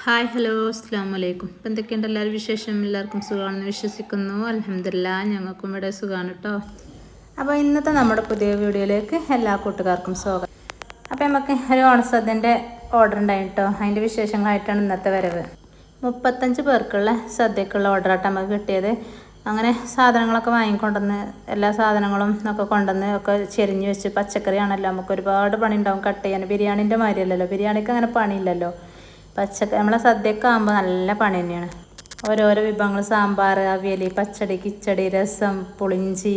Hi hello അസ്സാം വലൈക്കും. ഇപ്പം എന്തൊക്കെയുണ്ട് എല്ലാവരും വിശേഷം? എല്ലാവർക്കും സുഖമാണെന്ന് വിശ്വസിക്കുന്നു. അൽഹംദുലില്ലാ ഞങ്ങൾക്കും ഇവിടെ സുഖമാണ് കേട്ടോ. അപ്പോൾ ഇന്നത്തെ നമ്മുടെ പുതിയ വീഡിയോയിലേക്ക് എല്ലാ കൂട്ടുകാർക്കും സ്വാഗതം. അപ്പോൾ നമുക്ക് ഒരു ഓണസദ്യൻ്റെ ഓർഡർ ഉണ്ടായി കേട്ടോ. അതിൻ്റെ വിശേഷങ്ങളായിട്ടാണ് ഇന്നത്തെ വരവ്. 35 പേർക്കുള്ള സദ്യക്കുള്ള ഓർഡറായിട്ട് നമുക്ക് കിട്ടിയത്. അങ്ങനെ സാധനങ്ങളൊക്കെ വാങ്ങിക്കൊണ്ടുവന്ന് എല്ലാ സാധനങ്ങളും ഒക്കെ കൊണ്ടുവന്ന് ഒക്കെ ചെരിഞ്ഞ് വെച്ച്, പച്ചക്കറിയാണല്ലോ നമുക്ക് ഒരുപാട് പണി ഉണ്ടാവും കട്ട് ചെയ്യാൻ. ബിരിയാണീൻ്റെ മാതിരിയല്ലല്ലോ, ബിരിയാണിക്ക് അങ്ങനെ പണിയില്ലല്ലോ. നമ്മളെ സദ്യയൊക്കെ ആകുമ്പോൾ നല്ല പണി തന്നെയാണ്. ഓരോരോ വിഭവങ്ങൾ, സാമ്പാർ, അവിയൽ, പച്ചടി, കിച്ചടി, രസം, പുളിഞ്ചി,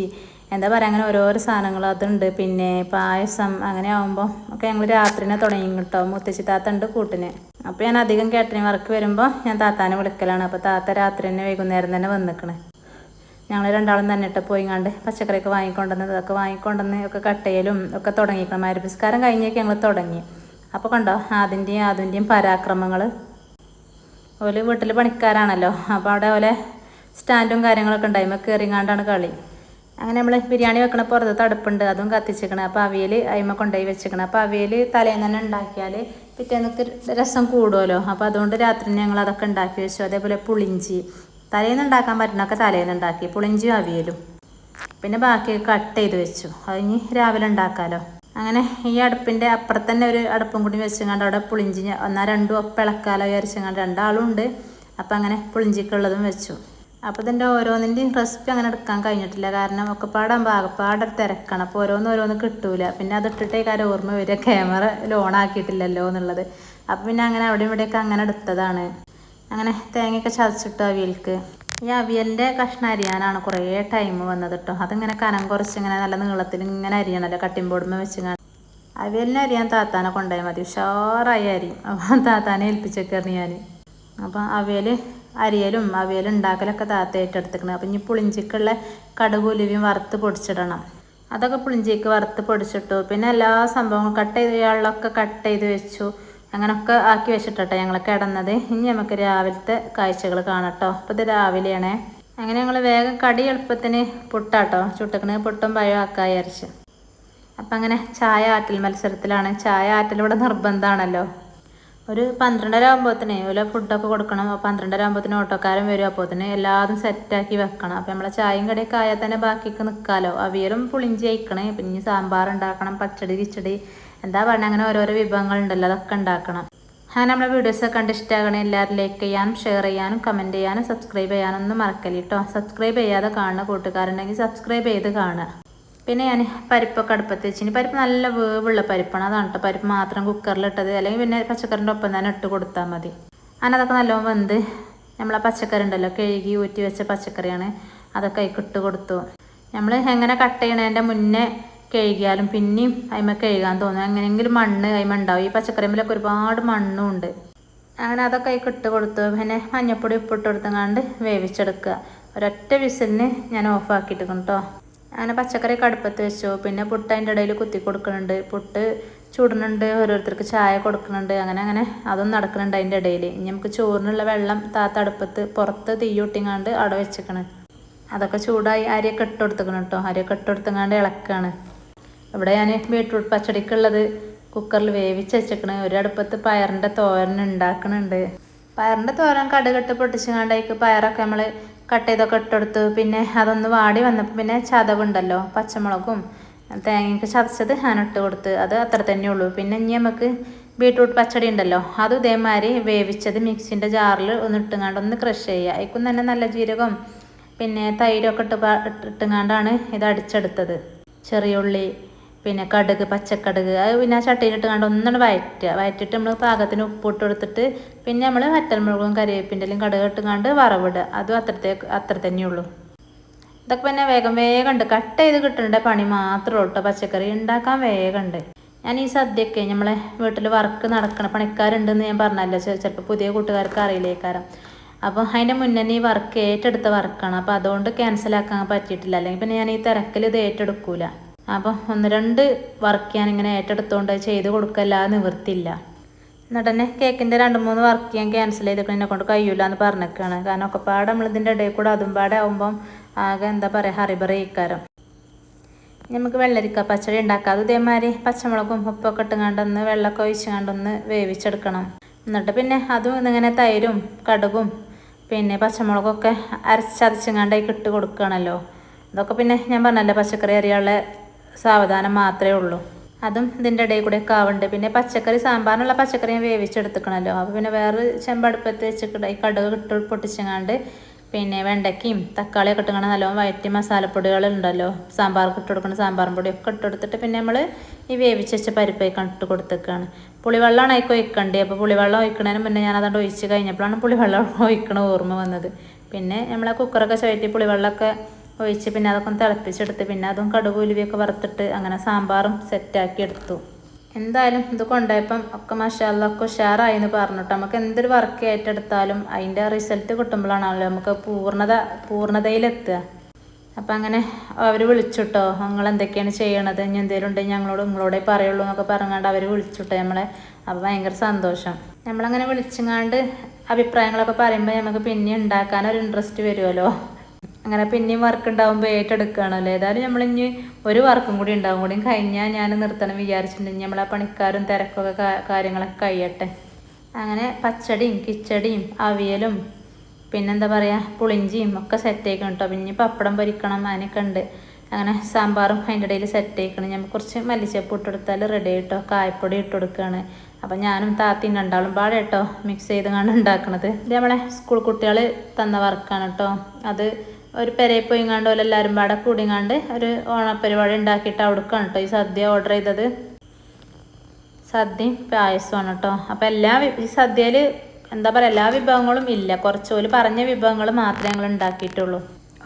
എന്താ പറയുക, അങ്ങനെ ഓരോരോ സാധനങ്ങൾ അതുണ്ട്. പിന്നെ പായസം, അങ്ങനെ ആകുമ്പോൾ ഒക്കെ ഞങ്ങൾ രാത്രിനെ തുടങ്ങി കേട്ടോ. മുത്തശ്ശി താത്ത ഉണ്ട് കൂട്ടിന്. അപ്പോൾ ഞാൻ അധികം കാറ്ററിംഗ് വർക്ക് വരുമ്പോൾ ഞാൻ താത്താനെ വിളിക്കലാണ്. അപ്പോൾ താത്ത രാത്രി തന്നെ വൈകുന്നേരം തന്നെ വന്നിക്കണേ. ഞങ്ങൾ രണ്ടാളും തന്നെ ഇട്ട് പോയിങ്ങാണ്ട് പച്ചക്കറിയൊക്കെ ഇതൊക്കെ വാങ്ങിക്കൊണ്ടുവന്ന് ഒക്കെ കട്ട് ചെയ്യലും ഒക്കെ തുടങ്ങിക്കണം. മരുപിസ്കാരം കഴിഞ്ഞേക്ക് ഞങ്ങൾ തുടങ്ങി. അപ്പോൾ കണ്ടോ അതിൻ്റെയും പരാക്രമങ്ങൾ. ഓല് വീട്ടിൽ പണിക്കാരാണല്ലോ, അപ്പോൾ അവിടെ ഓലെ സ്റ്റാൻഡും കാര്യങ്ങളൊക്കെ ഉണ്ടായി. കയറിങ്ങാണ്ടാണ് കളി. അങ്ങനെ നമ്മൾ ബിരിയാണി വെക്കണ പുറത്ത് അടുപ്പുണ്ട്, അതും കത്തിച്ചിക്കണം. അപ്പോൾ അവിയൽ അതിമ കൊണ്ടുപോയി വെച്ചിക്കണം. അപ്പോൾ അവിയൽ തലേന്ന് തന്നെ ഉണ്ടാക്കിയാൽ പിറ്റേന്നൊക്കെ രസം കൂടുമല്ലോ. അപ്പോൾ അതുകൊണ്ട് രാത്രി ഞങ്ങൾ അതൊക്കെ ഉണ്ടാക്കി വെച്ചു. അതേപോലെ പുളിഞ്ചി തലേന്ന് ഉണ്ടാക്കാൻ പറ്റുന്നൊക്കെ തലേന്ന് ഉണ്ടാക്കി, പുളിഞ്ചിയും അവിയലും. പിന്നെ ബാക്കി കട്ട് ചെയ്ത് വെച്ചു. അത് ഇനി രാവിലെ ഉണ്ടാക്കാമല്ലോ. അങ്ങനെ ഈ അടുപ്പിൻ്റെ അപ്പുറത്ത് തന്നെ ഒരു അടുപ്പും കൂടി വെച്ചങ്ങാണ്ട് അവിടെ പുളിഞ്ചി രണ്ടും ഒപ്പം ഇളക്കാലോ വിചാരിച്ചങ്ങാണ്ട് രണ്ടാളും ഉണ്ട്. അപ്പം അങ്ങനെ പുളിഞ്ചിക്കുള്ളതും വെച്ചു. അപ്പോൾ ഇതിൻ്റെ ഓരോന്നിൻ്റെയും റെസിപ്പി അങ്ങനെ എടുക്കാൻ കഴിഞ്ഞിട്ടില്ല. കാരണം ഒക്കെ ആകപ്പാടെ തിരക്കണം. അപ്പോൾ ഓരോന്ന് കിട്ടൂല. പിന്നെ അതിട്ടിട്ടേ കാര്യം ഓർമ്മ വരിക, ക്യാമറ ലോണാക്കിയിട്ടില്ലല്ലോ എന്നുള്ളത്. അപ്പോൾ പിന്നെ അങ്ങനെ അവിടെയും ഇവിടെയൊക്കെ അങ്ങനെ എടുത്തതാണ്. അങ്ങനെ തേങ്ങയൊക്കെ ചതച്ചിട്ടു അവിയൽക്ക്. ഈ അവിയലിൻ്റെ കഷ്ണം അരിയാനാണ് കുറേ ടൈം വന്നത് കേട്ടോ. അതിങ്ങനെ കനം കുറച്ച് ഇങ്ങനെ നല്ല നീളത്തിൽ ഇങ്ങനെ അരിയണമല്ലോ, കട്ടിംഗ് ബോർഡിൽ വെച്ച്. അവിയലിനെ അരിയാൻ താത്താനെ കൊണ്ടുപോയാൽ മതി, ഉഷാറായി അരിയും. അപ്പോൾ താത്താനെ ഏൽപ്പിച്ചേക്കായിരുന്നു ഞാൻ. അപ്പം അരിയലും ഉണ്ടാക്കലൊക്കെ താത്ത ഏറ്റെടുത്തിക്കണം. അപ്പം ഇനി പുളിഞ്ചിക്കുള്ള കടുക് ഉലുവയും വറുത്ത് പൊടിച്ചിടണം. അതൊക്കെ പുളിഞ്ചിക്ക് വറുത്ത് പൊടിച്ചിട്ടു. പിന്നെ എല്ലാ സംഭവങ്ങളും കട്ട് ചെയ്ത് വെച്ചു. അങ്ങനെയൊക്കെ ആക്കി വെച്ചിട്ടോ ഞങ്ങൾ കിടന്നത്. ഇനി നമുക്ക് രാവിലത്തെ കാഴ്ചകൾ കാണട്ടോ. അപ്പോൾ ഇത് രാവിലെയാണേ. അങ്ങനെ ഞങ്ങൾ വേഗം കടി എളുപ്പത്തിന് പുട്ടാട്ടോ ചുട്ടക്കണ്. പുട്ടും പഴം ആക്കായി അരച്ച്. അപ്പം അങ്ങനെ ചായ ആറ്റൽ മത്സരത്തിലാണ്. ചായ ആറ്റൽ ഇവിടെ നിർബന്ധമാണല്ലോ. ഒരു 12:30 ആകുമ്പോഴത്തേന് ഓരോ ഫുഡൊക്കെ കൊടുക്കണം. 12:30 ആകുമ്പോഴത്തേന് ഓട്ടോക്കാരൻ വരും. അപ്പോഴത്തേന് എല്ലാതും സെറ്റാക്കി വെക്കണം. അപ്പം നമ്മളെ ചായയും കടിയൊക്കെ ആയാൽ തന്നെ ബാക്കിക്ക് നിൽക്കാമല്ലോ. അവിയലും പുളിഞ്ചി അയക്കണേ. പിന്നെ സാമ്പാർ ഉണ്ടാക്കണം, പച്ചടി, കിച്ചടി, എന്താ പറയുക, അങ്ങനെ ഓരോരോ വിഭവങ്ങളുണ്ടല്ലോ, അതൊക്കെ ഉണ്ടാക്കണം. അങ്ങനെ നമ്മളെ വീഡിയോസൊക്കെ കണ്ട് ഇഷ്ടമാകണേ എല്ലാവരും ലൈക്ക് ചെയ്യാനും ഷെയർ ചെയ്യാനും കമൻറ്റ് ചെയ്യാനും സബ്സ്ക്രൈബ് ചെയ്യാനൊന്നും മറക്കല്ല കേട്ടോ. സബ്സ്ക്രൈബ് ചെയ്യാതെ കാണുന്ന കൂട്ടുകാരുണ്ടെങ്കിൽ സബ്സ്ക്രൈബ് ചെയ്ത് കാണുക. പിന്നെ ഞാൻ പരിപ്പൊക്കെ അടുപ്പത്ത് വെച്ചിന്. പരിപ്പ് നല്ല വേവുള്ള പരിപ്പാണ്, അതാണ് കേട്ടോ. പരിപ്പ് മാത്രം കുക്കറിലിട്ടത്, അല്ലെങ്കിൽ പിന്നെ പച്ചക്കറിൻ്റെ ഒപ്പം തന്നെ ഇട്ട് കൊടുത്താൽ മതി. അങ്ങനെ അതൊക്കെ നല്ലോണം വെന്ത് നമ്മളെ പച്ചക്കറി ഉണ്ടല്ലോ, കഴുകി ഊറ്റി വെച്ച പച്ചക്കറിയാണ്, അതൊക്കെ ഇട്ട് കൊടുത്തു. നമ്മൾ എങ്ങനെ കട്ട് ചെയ്യണതിൻ്റെ മുന്നേ കഴുകിയാലും പിന്നെയും അതിമ കഴുകാൻ തോന്നും. എങ്ങനെയെങ്കിലും മണ്ണ് അതിമ ഉണ്ടാവും. ഈ പച്ചക്കറിമിലൊക്കെ ഒരുപാട് മണ്ണും ഉണ്ട്. അങ്ങനെ അതൊക്കെ ഇട്ട് കൊടുത്തു. പിന്നെ മഞ്ഞപ്പൊടി ഉപ്പിട്ട് കൊടുത്തങ്ങാണ്ട് വേവിച്ചെടുക്കുക. ഒരൊറ്റ വിസിലിന് ഞാൻ ഓഫാക്കിയിട്ടുണ്ട് കേട്ടോ. അങ്ങനെ പച്ചക്കറിയൊക്കെ അടുപ്പത്ത് വെച്ചു. പിന്നെ പുട്ട് അതിൻ്റെ ഇടയിൽ കുത്തി കൊടുക്കുന്നുണ്ട്. പുട്ട് ചൂടുന്നുണ്ട്, ഓരോരുത്തർക്ക് ചായ കൊടുക്കുന്നുണ്ട്. അങ്ങനെ അതും നടക്കുന്നുണ്ട് അതിൻ്റെ ഇടയിൽ. ഇനി നമുക്ക് ചോറിനുള്ള വെള്ളം താത്ത അടുപ്പത്ത് പുറത്ത് തീയൂട്ടിങ്ങാണ്ട് അവിടെ വെച്ചിക്കണം. അതൊക്കെ ചൂടായി അരിയൊക്കെ ഇട്ട് കൊടുത്തിക്കണം കേട്ടോ. അരിയൊക്കെ ഇട്ട് കൊടുത്തങ്ങാണ്ട് ഇളക്കാണ്. ഇവിടെ ഞാൻ ബീട്രൂട്ട് പച്ചടിക്കുള്ളത് കുക്കറിൽ വേവിച്ച് വെച്ചേക്കണ്. ഒരടുപ്പത്ത് പയറിൻ്റെ തോരൻ ഉണ്ടാക്കുന്നുണ്ട്. പയറിൻ്റെ തോരൻ കടുകിട്ട് പൊട്ടിച്ചങ്ങാണ്ടേക്ക് പയറൊക്കെ നമ്മൾ കട്ട് ചെയ്തൊക്കെ ഇട്ടെടുത്തു. പിന്നെ അതൊന്ന് വാടി വന്നപ്പോൾ പിന്നെ ചതവുണ്ടല്ലോ, പച്ചമുളകും തേങ്ങയൊക്കെ ചതച്ചത് ഞാൻ ഇട്ട് കൊടുത്ത്. അത് അത്ര തന്നെ ഉള്ളൂ. പിന്നെ ഇനി നമുക്ക് ബീട്രൂട്ട് പച്ചടി ഉണ്ടല്ലോ, അത് ഇതേമാതിരി വേവിച്ചത് മിക്സിൻ്റെ ജാറിൽ ഒന്ന് ഇട്ടുങ്ങാണ്ട് ഒന്ന് ക്രഷ് ചെയ്യുക. അതിക്കും തന്നെ നല്ല ജീരകം പിന്നെ തൈരൊക്കെ ഇട്ടുങ്ങാണ്ടാണ് ഇത് അടിച്ചെടുത്തത്. ചെറിയ ഉള്ളി, പിന്നെ കടുക്, പച്ചക്കടുക്, അത് പിന്നെ ആ ചട്ടിയിലിട്ട് കണ്ട് ഒന്നുകൂടെ വയറ്റിയിട്ട് നമ്മൾ പാകത്തിന് ഉപ്പിട്ട് കൊടുത്തിട്ട് പിന്നെ നമ്മൾ വറ്റൽമുളകും കറിവേപ്പിൻ്റെലും കടുക് ഇട്ടുങ്ങാണ്ട് വറവിടുക. അതും അത്ര തന്നെയുള്ളൂ. ഇതൊക്കെ പിന്നെ വേഗം ഉണ്ട്. കട്ട് ചെയ്ത് കിട്ടേണ്ട പണി മാത്രമേ ഉള്ളൂ കേട്ടോ. പച്ചക്കറി ഉണ്ടാക്കാൻ വേഗമുണ്ട്. ഞാൻ ഈ സദ്യയൊക്കെ നമ്മളെ വീട്ടിൽ വർക്ക് നടക്കണ പണിക്കാരുണ്ടെന്ന് ഞാൻ പറഞ്ഞല്ലോ. ചിലപ്പോൾ പുതിയ കൂട്ടുകാർക്ക് അറിയില്ലേക്കാരം. അപ്പോൾ അതിൻ്റെ മുന്നേ ഈ വർക്ക് ഏറ്റെടുത്ത വർക്കാണ്. അപ്പോൾ അതുകൊണ്ട് ക്യാൻസലാക്കാൻ പറ്റിയിട്ടില്ല. അല്ലെങ്കിൽ പിന്നെ ഞാൻ ഈ തിരക്കിൽ ഇത് ഏറ്റെടുക്കൂല. അപ്പോൾ 1-2 വർക്ക് ഞാനിങ്ങനെ ഏറ്റെടുത്തുകൊണ്ട് ചെയ്ത് കൊടുക്കല്ലാതെ നിവൃത്തിയില്ല. എന്നിട്ട് തന്നെ കേക്കിൻ്റെ 2-3 വർക്ക് ഞാൻ ക്യാൻസൽ ചെയ്തിട്ട് എന്നെ കൊണ്ട് കഴിയൂല എന്ന് പറഞ്ഞേക്കാണ്. കാരണം ഒക്കെ പാടെ നമ്മളിതിൻ്റെ ഇടയിൽ കൂടെ അതും പാടെ ആകുമ്പം ആകെ എന്താ പറയുക, ഹറിബറി ഇക്കാരം. നമുക്ക് വെള്ളരിക്ക പച്ചടി ഉണ്ടാക്കാം. അത് ഇതേമാതിരി പച്ചമുളകും ഉപ്പൊക്കെ ഇട്ടുകൊണ്ടൊന്ന് വെള്ളമൊക്കെ ഒഴിച്ചുകൊണ്ടൊന്ന് വേവിച്ചെടുക്കണം. എന്നിട്ട് പിന്നെ അതും ഇന്നിങ്ങനെ തൈരും കടുകും പിന്നെ പച്ചമുളകൊക്കെ അരച്ചതച്ചങ്ങാണ്ടായി ഇട്ട് കൊടുക്കുകയാണല്ലോ. ഇതൊക്കെ പിന്നെ ഞാൻ പറഞ്ഞല്ലോ പച്ചക്കറി അരിയാനുള്ള സാവധാനം മാത്രമേ ഉള്ളൂ. അതും ഇതിൻ്റെ ഇടയിൽ കൂടെ ഒക്കെ ആവുന്നുണ്ട്. പിന്നെ പച്ചക്കറി സാമ്പാറിനുള്ള പച്ചക്കറി ഞാൻ വേവിച്ചെടുത്തുക്കണല്ലോ. അപ്പോൾ പിന്നെ വേറെ ചെമ്പടുപ്പത്ത് വെച്ചിട്ട് ഈ കടുക് ഇട്ട് പൊട്ടിച്ചങ്ങാണ്ട് പിന്നെ വെണ്ടയ്ക്കയും തക്കാളിയൊക്കെ ഇട്ടുകൊണ്ട് നല്ലോണം വയറ്റി മസാലപ്പൊടികളുണ്ടല്ലോ സാമ്പാർക്ക് ഇട്ട് കൊടുക്കുന്ന സാമ്പാറും പൊടിയൊക്കെ ഇട്ട് കൊടുത്തിട്ട് പിന്നെ നമ്മൾ ഈ വേവിച്ച് വെച്ച പരിപ്പൊക്കെ ഇട്ട് കൊടുത്തേക്കാണ്. പുളിവെള്ളമാണ് അതിൽ ഒഴിക്കണ്ടേ. അപ്പോൾ പുളിവെള്ളം ഒഴിക്കണതിന് മുന്നേ ഞാൻ അതുകൊണ്ട് ഒഴിച്ച് കഴിഞ്ഞപ്പോഴാണ് പുളിവെള്ളം ഒഴിക്കണ ഓർമ്മ വന്നത്. പിന്നെ നമ്മൾ ആ കുക്കറൊക്കെ ചുവറ്റി പുളിവെള്ളമൊക്കെ ഒഴിച്ച് പിന്നെ അതൊക്കെ ഒന്ന് തിളപ്പിച്ചെടുത്ത് പിന്നെ അതും കടുക് ഉലുവയൊക്കെ വറുത്തിട്ട് അങ്ങനെ സാമ്പാറും സെറ്റാക്കി എടുത്തു. എന്തായാലും ഇത് കൊണ്ടുപോയപ്പം ഒക്കെ മാഷാഅല്ലാ ഒക്കെ ഉഷാറായി എന്ന് പറഞ്ഞിട്ട് നമുക്ക് എന്തൊരു വർക്ക് ഏറ്റെടുത്താലും അതിൻ്റെ റിസൾട്ട് കിട്ടുമ്പോഴാണല്ലോ നമുക്ക് പൂർണ്ണതയിലെത്തുക. അപ്പം അങ്ങനെ അവർ വിളിച്ചുട്ടോ, നിങ്ങൾ എന്തൊക്കെയാണ് ചെയ്യണത്, ഇനി എന്തെങ്കിലും ഉണ്ടെങ്കിൽ നിങ്ങളോടേ പറയുള്ളൂ എന്നൊക്കെ പറഞ്ഞാണ്ട് അവർ വിളിച്ചുട്ടോ നമ്മളെ. അപ്പോൾ ഭയങ്കര സന്തോഷം. നമ്മളങ്ങനെ വിളിച്ചങ്ങാണ്ട് അഭിപ്രായങ്ങളൊക്കെ പറയുമ്പോൾ നമുക്ക് പിന്നെ ഉണ്ടാക്കാനൊരു ഇൻട്രസ്റ്റ് വരുമല്ലോ. അങ്ങനെ പിന്നെയും വർക്ക് ഉണ്ടാകുമ്പോൾ ഏറ്റെടുക്കുകയാണല്ലോ. ഏതായാലും നമ്മളിനി ഒരു വർക്കും കൂടി ഉണ്ടാകും കൂടി കഴിഞ്ഞാൽ ഞാൻ നിർത്തണം വിചാരിച്ചിട്ടുണ്ടെങ്കിൽ നമ്മളെ പണിക്കാരും തിരക്കൊക്കെ കാര്യങ്ങളൊക്കെ കഴിയട്ടെ. അങ്ങനെ പച്ചടിയും കിച്ചടിയും അവിയലും പിന്നെന്താ പറയുക പുളിഞ്ചിയും ഒക്കെ സെറ്റായിക്കണം കേട്ടോ. പിന്നെ പപ്പടം പൊരിക്കണം അതിനൊക്കെ ഉണ്ട്. അങ്ങനെ സാമ്പാറും അതിൻ്റെ ഇടയിൽ സെറ്റായിക്കണം. ഞാൻ കുറച്ച് മല്ലിച്ചപ്പ് ഇട്ട് കൊടുത്താൽ റെഡി ആയിട്ടോ. കായപ്പൊടി ഇട്ട് കൊടുക്കുകയാണ്. അപ്പം ഞാനും താത്തിയും രണ്ടാളും പാടെ കേട്ടോ മിക്സ് ചെയ്ത് ഉണ്ടാക്കണത്. ഇത് നമ്മളെ സ്കൂൾ കുട്ടികൾ തന്ന വർക്കാണ് കേട്ടോ. അത് ഒരു പെരയിൽ പോയിങ്ങാണ്ട് പോലെ എല്ലാവരും പാടെ കൂടിങ്ങാണ്ട് ഒരു ഓണപ്പരിപാടി ഉണ്ടാക്കിയിട്ട് അവിടേക്കാണ് കേട്ടോ ഈ സദ്യ ഓർഡർ ചെയ്തത്. സദ്യയും പായസമാണ് കേട്ടോ. അപ്പം ഈ സദ്യയിൽ എന്താ പറയുക എല്ലാ വിഭവങ്ങളും ഇല്ല, കുറച്ച് പോലും പറഞ്ഞ വിഭവങ്ങൾ മാത്രമേ ഞങ്ങൾ ഉണ്ടാക്കിയിട്ടുള്ളൂ.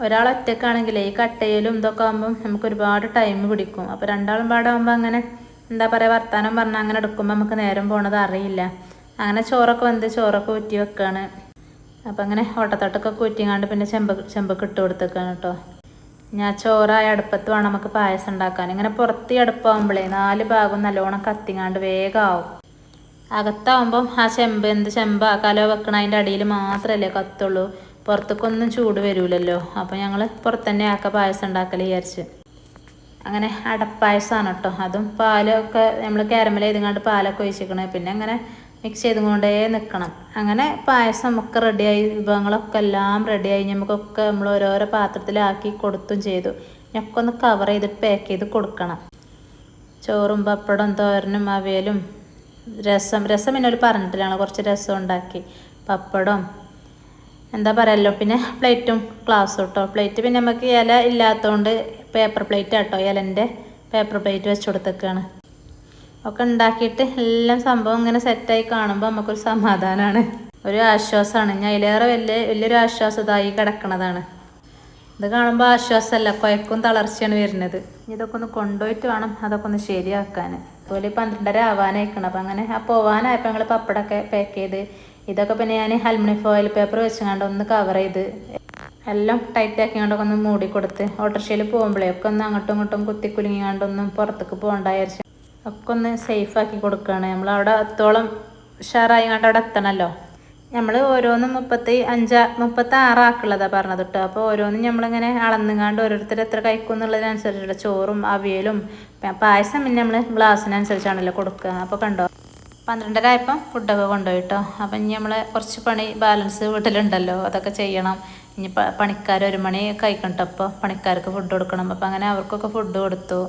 ഒരാൾ ഒറ്റക്കാണെങ്കിലേ ഈ കട്ടയിലും ഇതൊക്കെ ആകുമ്പം നമുക്ക് ഒരുപാട് ടൈം പിടിക്കും. അപ്പോൾ രണ്ടാളും പാടാകുമ്പോൾ അങ്ങനെ എന്താ പറയുക വർത്താനം പറഞ്ഞാൽ അങ്ങനെ എടുക്കുമ്പോൾ നമുക്ക് നേരം പോണത് അറിയില്ല. അങ്ങനെ ചോറൊക്കെ ഊറ്റി വെക്കുകയാണ്. അപ്പം അങ്ങനെ ഓട്ടത്തട്ടൊക്കെ ഊറ്റിങ്ങാണ്ട് പിന്നെ ചെമ്പൊക്കെ ഇട്ട് കൊടുത്തേക്കാണ് കേട്ടോ. ഞാൻ ചോറായ അടുപ്പത്ത് വേണം നമുക്ക് പായസം ഉണ്ടാക്കാൻ. ഇങ്ങനെ പുറത്ത് ഈ അടുപ്പാകുമ്പോഴേ 4 ഭാഗം നല്ലോണം കത്തിങ്ങാണ്ട് വേഗമാവും. അകത്താവുമ്പം ആ എന്ത് ചെമ്പാ കലോ വെക്കണ അതിൻ്റെ അടിയിൽ മാത്രമല്ലേ കത്തുള്ളൂ, പുറത്തേക്കൊന്നും ചൂട് വരൂലല്ലോ. അപ്പോൾ ഞങ്ങൾ പുറത്തന്നെ പായസം ഉണ്ടാക്കൽ വിചാരിച്ച്. അങ്ങനെ അടപ്പായസമാണ് കേട്ടോ. അതും പാലൊക്കെ നമ്മൾ കാരമൽ ചെയ്തുകൊണ്ട് പാലൊക്കെ ഒഴിച്ചിരിക്കണേ. പിന്നെ അങ്ങനെ മിക്സ് ചെയ്തുകൊണ്ടേ നിൽക്കണം. അങ്ങനെ പായസം ഒക്കെ റെഡിയായി, വിഭവങ്ങളൊക്കെ എല്ലാം റെഡിയായി. നമുക്കൊക്കെ നമ്മൾ ഓരോരോ പാത്രത്തിലാക്കി കൊടുത്തും ചെയ്തു. ഞൊക്കെ ഒന്ന് കവർ ചെയ്തിട്ട് പാക്ക് ചെയ്ത് കൊടുക്കണം. ചോറും പപ്പടം തോരനും അവിയലും രസം പിന്നെ ഒരു പറഞ്ഞിട്ടില്ല, കുറച്ച് രസം ഉണ്ടാക്കി, പപ്പടം എന്താ പറയല്ലോ, പിന്നെ പ്ലേറ്റും ഗ്ലാസ്സും കേട്ടോ. പ്ലേറ്റ് പിന്നെ നമുക്ക് ഇല ഇല്ലാത്തതുകൊണ്ട് പേപ്പർ പ്ലേറ്റ് കേട്ടോ, ഇലൻ്റെ പേപ്പർ പ്ലേറ്റ് വെച്ച് കൊടുത്തേക്കാണ്. ഒക്കെ ഉണ്ടാക്കിയിട്ട് എല്ലാം സംഭവം ഇങ്ങനെ സെറ്റായി കാണുമ്പോൾ നമുക്കൊരു സമാധാനമാണ്, ഒരു ആശ്വാസമാണ്. ഞാൻ അതിലേറെ വലിയൊരു ആശ്വാസം ഇതായി കിടക്കണതാണ്. ഇത് കാണുമ്പോൾ ആശ്വാസമല്ല, കുഴക്കും തളർച്ചയാണ് വരുന്നത്. ഇതൊക്കെ ഒന്ന് കൊണ്ടുപോയിട്ട് വേണം അതൊക്കെ ഒന്ന് ശരിയാക്കാൻ. അതുപോലെ 12:30 ആവാനായിക്കണം. അപ്പം അങ്ങനെ പോവാനായപ്പോൾ ഞങ്ങൾ പപ്പടമൊക്കെ പാക്ക് ചെയ്ത് ഇതൊക്കെ പിന്നെ ഞാൻ അലുമിനിയം ഫോയിൽ പേപ്പർ വെച്ചുകൊണ്ട് ഒന്ന് കവർ ചെയ്ത് എല്ലാം ടൈറ്റ് ആക്കിക്കൊണ്ടൊക്കെ ഒന്ന് മൂടി കൊടുത്ത് ഓട്ടോറിക്ഷയിൽ പോകുമ്പോഴേ ഒക്കെ ഒന്ന് അങ്ങോട്ടും ഇങ്ങോട്ടും കുത്തിക്കുലുങ്ങിക്കൊണ്ടൊന്നും പുറത്തേക്ക് പോകണ്ടായിരിച്ചു ഒക്കെ ഒന്ന് സേഫാക്കി കൊടുക്കുകയാണ്. നമ്മളവിടെ എത്തോളം ഉഷാറായിങ്ങാണ്ട് അവിടെ എത്തണമല്ലോ. നമ്മൾ ഓരോന്നും 36 ആക്കുള്ളതാണ് പറഞ്ഞത് കേട്ടോ. അപ്പോൾ ഓരോന്നും നമ്മളിങ്ങനെ അളന്നുങ്ങാണ്ട് ഓരോരുത്തർ എത്ര കഴിക്കും എന്നുള്ളതിനനുസരിച്ചുള്ള ചോറും അവിയലും പായസം പിന്നെ നമ്മൾ ഗ്ലാസ്സിനനുസരിച്ചാണല്ലോ കൊടുക്കുക. അപ്പോൾ കണ്ടോ 12:30 ആയപ്പം ഫുഡൊക്കെ കൊണ്ടുപോയി കേട്ടോ. അപ്പം ഇനി നമ്മൾ കുറച്ച് പണി ബാലൻസ് വീട്ടിലുണ്ടല്ലോ, അതൊക്കെ ചെയ്യണം. ഇനി പണിക്കാർ 1 മണി കഴിക്കണ്ട, അപ്പോൾ പണിക്കാർക്ക് ഫുഡ് കൊടുക്കണം. അപ്പം അങ്ങനെ അവർക്കൊക്കെ ഫുഡ് കൊടുത്തു.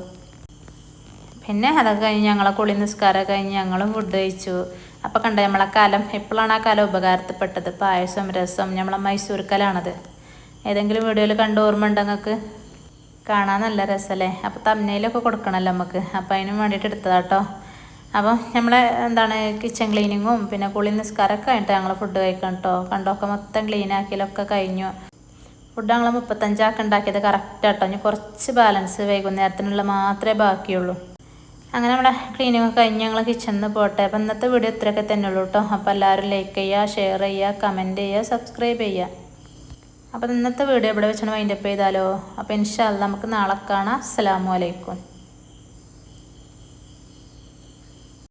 പിന്നെ അതൊക്കെ കഴിഞ്ഞ് ഞങ്ങളെ കുളി നിസ്കാരമൊക്കെ കഴിഞ്ഞ് ഞങ്ങളും ഫുഡ് കഴിച്ചു. അപ്പോൾ കണ്ടോ നമ്മളെ കാലം എപ്പോഴാണ് ആ കാലം ഉപകാരത്തിൽപ്പെട്ടത്. പായസം രസം നമ്മളെ മൈസൂർ കലാണത്. ഏതെങ്കിലും വീഡിയോയിൽ കണ്ട് ഓർമ്മ ഉണ്ടോ നിങ്ങൾക്ക്? കാണാൻ നല്ല രസമല്ലേ. അപ്പോൾ തമ്മനയിലൊക്കെ കൊടുക്കണമല്ലോ നമുക്ക്, അപ്പോൾ അതിനും വേണ്ടിയിട്ട് എടുത്തതാട്ടോ. അപ്പം നമ്മളെ കിച്ചൺ ക്ലീനിങ്ങും പിന്നെ കുളി നിസ്കാരമൊക്കെ കഴിഞ്ഞിട്ട് ഞങ്ങൾ ഫുഡ് കഴിക്കണം കേട്ടോ. കണ്ടൊക്കെ മൊത്തം ക്ലീനാക്കിയാലൊക്കെ കഴിഞ്ഞു. ഫുഡ് ഞങ്ങൾ 35 ഉണ്ടാക്കിയത് കറക്റ്റാട്ടോ. ഇനി കുറച്ച് ബാലൻസ് വൈകുന്നേരത്തിനുള്ള മാത്രമേ ബാക്കിയുള്ളൂ. അങ്ങനെ നമ്മുടെ ക്ലീനിങ് കഴിഞ്ഞ് ഞങ്ങൾ കിച്ചണിൽ നിന്ന് പോട്ടെ. അപ്പം ഇന്നത്തെ വീഡിയോ ഇത്രയൊക്കെ തന്നെ ഉള്ളൂ കേട്ടോ. അപ്പോൾ എല്ലാവരും ലൈക്ക് ചെയ്യുക, ഷെയർ ചെയ്യുക, കമൻറ്റ് ചെയ്യുക, സബ്സ്ക്രൈബ് ചെയ്യുക. അപ്പം ഇന്നത്തെ വീഡിയോ ഇവിടെ വെച്ചാണ് വൈൻഡപ്പ് ചെയ്താലോ. അപ്പോൾ ഇൻഷാ അല്ലാഹ് നമുക്ക് നാളെ കാണാം. അസ്സലാമു അലൈക്കും.